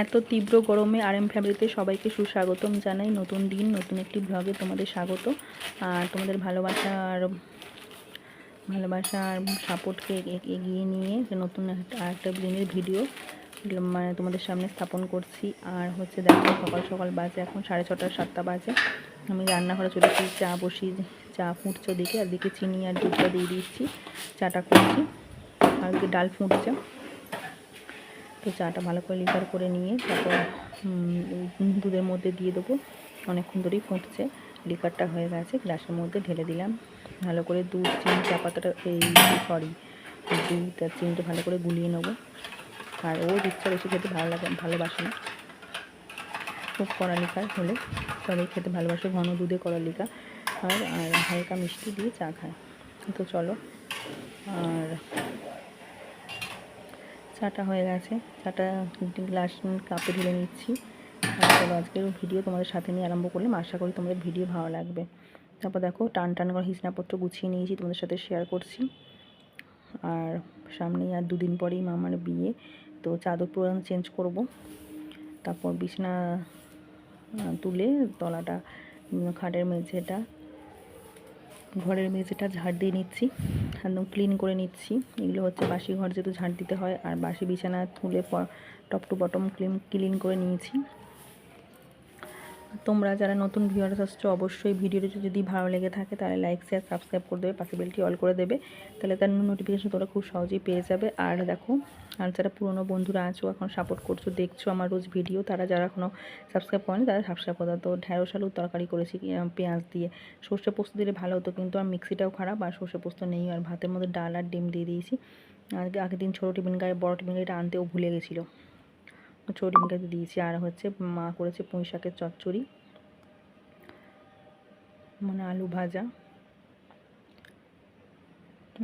এত তীব্র গরমে আর এম ফ্যামিলিতে সবাইকে সুস্বাগতম জানাই। নতুন দিন, নতুন একটি ব্লগে তোমাদের স্বাগত। আর তোমাদের ভালোবাসা আর সাপোর্টকে এগিয়ে নিয়ে নতুন একটা দিনের ভিডিও মানে তোমাদের সামনে স্থাপন করছি। আর হচ্ছে দেখো, সকাল সকাল বাজে এখন 6:30 7টা বাজে। আমি রান্নাঘরে চলে এসেছি, চা বসিয়ে, চা ফুটছে ওদিকে, আর দিকে চিনি আর দুধটা দিয়ে দিচ্ছি, চাটা করছি। আর ওদিকে ডাল ফুটছে, তো চাটা ভালো করে লিকার করে নিয়ে তারপর দুধের মধ্যে দিয়ে দেবো। অনেকক্ষণ ধরেই ফুটছে, লিকারটা হয়ে গেছে, গ্লাসের মধ্যে ঢেলে দিলাম। ভালো করে দুধ, চিনি, চা পাতাটা দুধ আর চিনিটা ভালো করে গুলিয়ে নেবো। আর ও দুধটা বেশি খেতে ভালোবাসে না, খুব কড়া লিকার হলে সবাই খেতে ভালোবাসে, ঘন দুধে কড়া লিকার আর হালকা মিষ্টি দিয়ে চা খায়। তো চলো, আর চাটা হয়ে গেছে, চাটা গ্লাস কাপে ঢেলে নিচ্ছি। আর চলো, আজকের ভিডিও তোমাদের সাথে নিয়ে আরম্ভ করলাম, আশা করি তোমাদের ভিডিও ভালো লাগবে। তারপর দেখো, টান করে হিসনাপত্র গুছিয়ে নিয়েছি, তোমাদের সাথে শেয়ার করছি। আর সামনেই আর দুদিন পরেই মামার বিয়ে, তো চাদর পুরো চেঞ্জ করব। তারপর বিছনা তুলে তলাটা, খাটের মেঝেটা, ঘরের মেঝেটা ঝাড় দিয়ে নিচ্ছি, একদম ক্লিন করে নিচ্ছি। এগুলো হচ্ছে বাসি ঘর, যেহেতু ঝাড় দিতে হয়। আর বাসি বিছানা তুলে টপ টু বটম ক্লিন করে নিয়েছি। তোমরা যারা নতুন ভিউয়ার্স আসছো, অবশ্যই ভিডিওটি যদি ভালো লেগে থাকে তাহলে লাইক, শেয়ার, সাবস্ক্রাইব করে দেবে, পাশে বেলটি অল করে দেবে, তাহলে তার নোটিফিকেশন তোমরা খুব সহজেই পেয়ে যাবে। আর দেখো, আর যারা পুরনো বন্ধুরা আছো, এখন সাপোর্ট করছো, দেখছো আমার রোজ ভিডিও, তারা যারা এখনও সাবস্ক্রাইব করেনি তারা সাবস্ক্রাইব করে দাও। তো ঢেঁড়স আলুর তরকারি করেছি পেঁয়াজ দিয়ে, সর্ষে পোস্ত দিলে ভালো হতো, কিন্তু আর মিক্সিটাও খারাপ আর সর্ষে পোস্ত নেই। আর ভাতের মধ্যে ডাল আর ডিম দিয়ে দিয়েছি। আগের দিন ছোটো টিফিন গায়ে বড়ো টিফিন গাড়িটা আনতেও ভুলে গেছিলো, ছোটো টিফিন গাড়িতে দিয়েছি। আর হচ্ছে মা করেছে পুঁই শাকের চচ্চড়ি, মানে আলু ভাজা।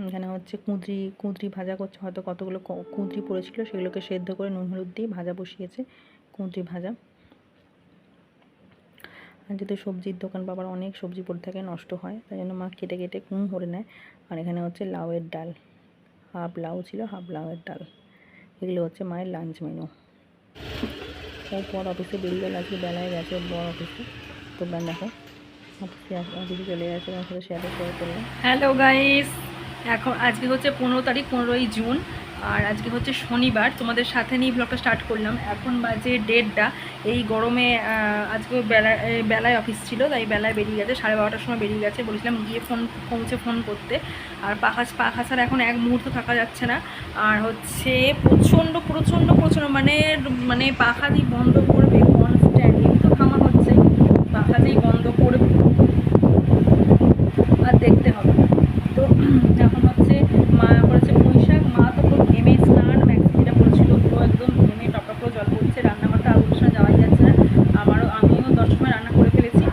এখানে হচ্ছে কুঁদরি ভাজা করছে, হয়তো কতগুলো কুঁদরি পড়েছিল, সেগুলোকে সেদ্ধ করে নুন হলুদ দিয়ে ভাজা বসিয়েছে, কুঁদরি ভাজা। আর যেহেতু সবজির দোকান, বাবার অনেক সবজি পড়ে থাকে, নষ্ট হয়, তাই জন্য মা কেটে কেটে করে নেয়। আর এখানে হচ্ছে লাউয়ের ডাল, হাফ লাউ ছিল, হাফ লাউয়ের ডাল। এগুলো হচ্ছে মায়ের লাঞ্চ মেনু। পর অফিসে বেরিয়ে গেল, আজকে বেলায় গেছে বড় অফিসে। তো দেখো, অফিসে চলে গেছে, আমার সাথে শেয়ার করলাম। হ্যালো গাইস, এখন আজকে হচ্ছে 15 তারিখ, 15ই জুন। আর আজকে হচ্ছে শনিবার, তোমাদের সাথে নিয়ে ব্লগটা স্টার্ট করলাম। এখন বাজে 1:30। এই গরমে আজকে বেলায় অফিস ছিল, তাই বেলায় বেরিয়ে গেছে, 12:30টার সময় বেরিয়ে গেছে। বলেছিলাম গিয়ে ফোন করতে। আর পাখা ছাড়া এখন এক মুহূর্ত থাকা যাচ্ছে না। আর হচ্ছে প্রচণ্ড মানে পাখা দিয়ে বন্ধ করবে কনস্ট্যান্ট, তো খামা হচ্ছে, পাখা দিয়ে বন্ধ করবে আর দেখতে হবে। তো এখন হচ্ছে মা করেছে পুঁই শাক, মা তো পুরো ঘেমে স্নান ম্যাক্সিটা পড়েছিল, পুরো একদম ঘেমে টপটপ করে জল পড়ছে। রান্নাঘরটা আলুর সময় যাওয়াই যাচ্ছে না। আমিও 10টার সময় রান্না করে ফেলেছি।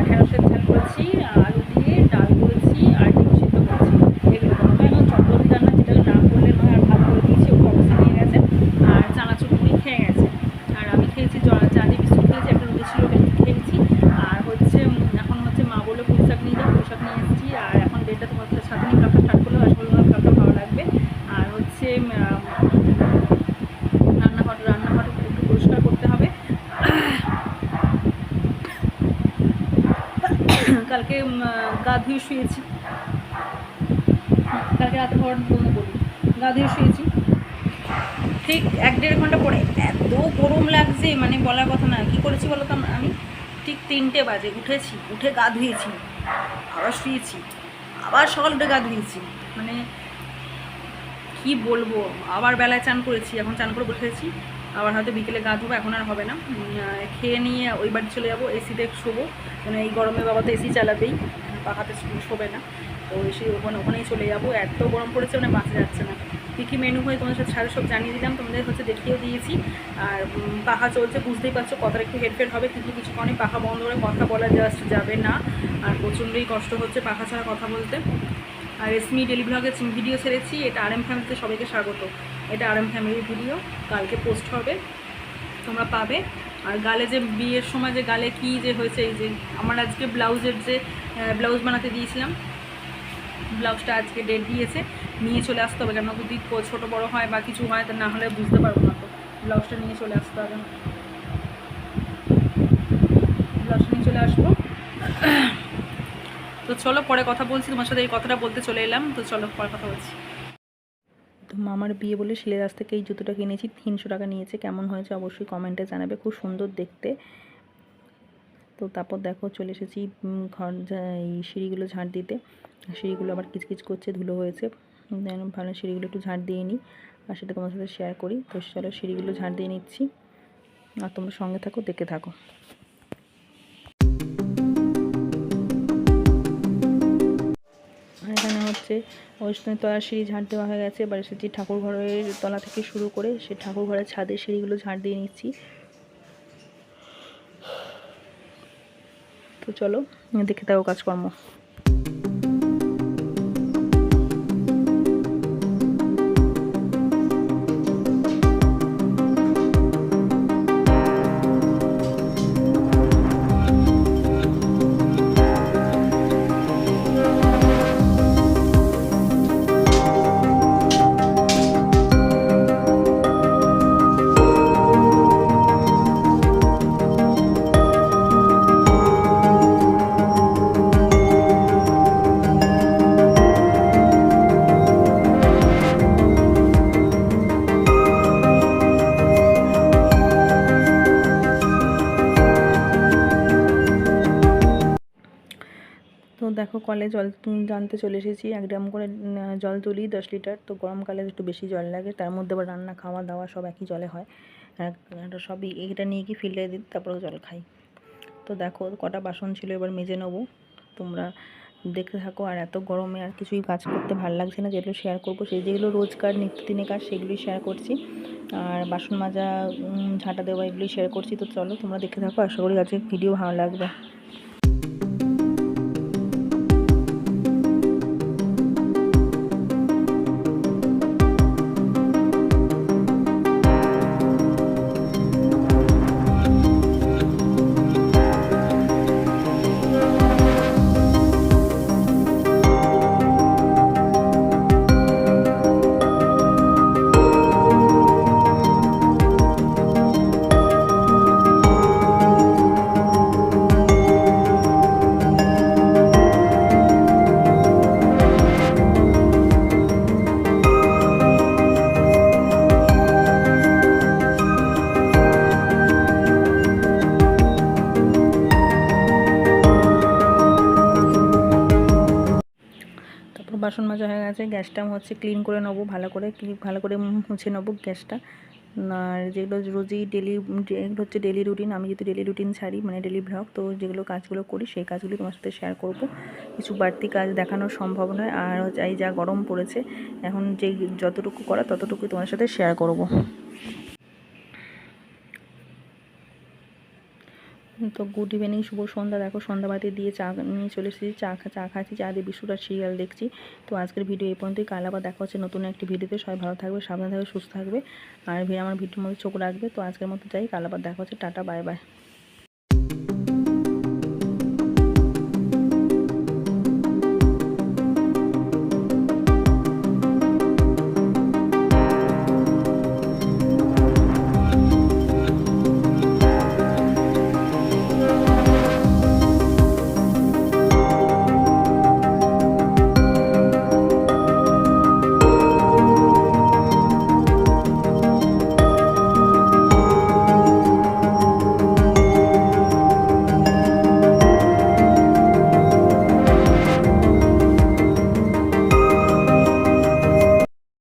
ঢেঁড়সের ঝাল করেছি, আলু দিয়ে ডাল করেছি, আর ডিম সিদ্ধ করেছি। এগুলো কোনো এখন চটপটি রান্না, যেটা না করলে নয়। আর ভাত করে দিয়েছি, ও অবস্থা নিয়ে গেছে, আর চানাচুর মুড়ি খেয়ে গেছে। আর আমি খেয়েছি চা দিয়ে বিস্কুট খেয়েছি, একটা রুটি ছিল খেয়েছি। আর হচ্ছে এখন হচ্ছে মা বলে পুঁই শাক নিয়ে যাও, পুঁই শাক নিয়ে এসেছি। আর এখন ডেটটা তোমাদের সাথে নিয়ে ব্লগটা স্টার্ট করলেও আসলে তোমার ব্লগটা ভালো লাগবে। আর হচ্ছে রান্নাঘর একটু পরিষ্কার করতে হবে। কালকে গা ধুয়ে শুয়েছি, কালকে রাতে ঘর বন্ধ করি, গা ধুয়ে শুয়েছি। ঠিক 1-1.5 ঘন্টা পরে এত গরম লাগছে, মানে বলার কথা না। কী করেছি বলো তো, আমি ঠিক 3টে বাজে উঠেছি, উঠে গা ধুয়েছি, আবার শুয়েছি, আবার সকাল উঠে গা ধুয়েছি। মানে কি বলবো, আবার বেলায় চান করেছি, এখন চান করে বসেছি, আবার হয়তো বিকেলে গা ধোবো, এখন আর হবে না। খেয়ে নিয়ে ওই বাড়ি চলে যাবো, এসিতে শোবো, মানে এই গরমে বাবা তো এসি চালাবেই, পাখাতে শোবে না। তো এসে ওখানেই চলে যাবো, এত গরম পড়েছে, মানে বাঁচা যাচ্ছে না। কী কী মেনু হয় তোমাদের সাথে সব জানিয়ে দিলাম, তোমাদের হচ্ছে দেখিয়েও দিয়েছি। আর পাখা চলছে, বুঝতেই পারছো কতটা একটু হেডফেড হবে, কিন্তু কিছু কারণে পাখা বন্ধ করে কথা বলা জাস্ট যাবে না। আর প্রচণ্ডই কষ্ট হচ্ছে পাখা ছাড়া কথা বলতে। আর রেশমি ডেলি ব্লগের ভিডিও ছেড়েছি, এটা আর এম ফ্যামিলিতে সবাইকে স্বাগত। এটা আর এম ফ্যামিলির ভিডিও, কালকে পোস্ট হবে, তোমরা পাবে। আর গালে যে বিয়ের সময় যে গালে কি যে হয়েছে, এই যে আমার আজকে ব্লাউজের যে ব্লাউজ বানাতে দিয়েছিলাম, ব্লাউজটা আজকে ডেট দিয়েছে, নিয়ে চলে আসতে হবে, কেন যদি ছোটো বড়ো হয় বা কিছু হয়, তা না হলে বুঝতে পারবো না। তো ব্লাউজটা নিয়ে চলে আসতে হবে, ব্লাউজটা নিয়ে চলে আসবো। তো চলো পরে কথা বলছি, তোমার সাথে এই কথাটা বলতে চলে এলাম। তো চলো পরে কথা বলছি। তো মামার বিয়ে বলে শিলেদাস থেকে এই জুতোটা কিনেছি, 300 টাকা নিয়েছে। কেমন হয়েছে অবশ্যই কমেন্টে জানাবে, খুব সুন্দর দেখতে। তো তারপর দেখো চলে এসেছি ঘর এই সিঁড়িগুলো ঝাঁট দিতে। সিঁড়িগুলো আবার কিচকিচ করছে, ধুলো হয়েছে, ভালো সিঁড়িগুলো একটু ঝাঁট দিয়ে নিই আর সেটা তোমার সাথে শেয়ার করি। তো চলো সিঁড়িগুলো ঝাঁট দিয়ে নিচ্ছি আর তোমরা সঙ্গে থাকো, দেখে থাকো। এখানে হচ্ছে ওই তলার সিঁড়ি ঝাঁট দেওয়া হয়ে গেছে। এবার এসেছি ঠাকুর ঘরের তলা থেকে শুরু করে সে ঠাকুর ঘরের ছাদের সিঁড়িগুলো ঝাঁট দিয়ে নিচ্ছি। তো চলো দেখে থাকো কাজকর্ম। তো দেখো কলে জল জানতে চলে এসেছি। 1 ড্রাম করে জল তুলি 10 লিটার। তো গরমকালে একটু বেশি জল লাগে, তার মধ্যে আবার রান্না খাওয়া দাওয়া সব একই জলে হয়। এটা সবই এটা নিয়ে কি ফিল্টারে দিই, তারপরে জল খাই। তো দেখো কটা বাসন ছিল, এবার মেজে নেবো। তোমরা দেখতে থাকো। আর এত গরমে আর কিছুই কাজ করতে ভালো লাগছে না, যেগুলো শেয়ার করবো সেই যেগুলো রোজকার নিত্যদিনের কাজ সেগুলোই শেয়ার করছি। আর বাসন মাজা ঝাঁটা দেওয়া এগুলোই শেয়ার করছি। তো চলো তোমরা দেখতে থাকো, আশা করি আজকে ভিডিও ভালো লাগবে। বাসন মাজা হয়ে গেছে, গ্যাসটা হচ্ছে ক্লিন করে নেবো, ভালো করে মুছে নেবো গ্যাসটা। আর যেগুলো রোজই এগুলো হচ্ছে ডেলি রুটিন। আমি যেহেতু ডেলি রুটিন ছাড়ি, মানে ডেলি ভ্লগ, তো যেগুলো কাজগুলো করি সেই কাজগুলি তোমার সাথে শেয়ার করব। কিছু বাড়তি কাজ দেখানো সম্ভব নয়। আর এই যা গরম পড়েছে এখন, যতটুকু করা ততটুকুই তোমার সাথে শেয়ার করব। তো গুড ইভিনিং, শুভ সন্ধ্যা। দেখো সন্ধ্যাবাতি দিয়ে চা নিয়ে চলে এসেছি, চা খাচ্ছি, চা দিয়ে বিস্কুট আর সিরিয়াল দেখছি। তো আজকের ভিডিও এই পর্যন্তই। কাল আবার দেখা হচ্ছে নতুন একটি ভিডিওতে। সবাই ভালো থাকবে, সাবধানে থাকবে, সুস্থ থাকবে আর আমার ভিডিওর মধ্যে চোখ রাখবে। তো আজকের মতো যাই, কাল আবার দেখা হচ্ছে। Tata, bye bye.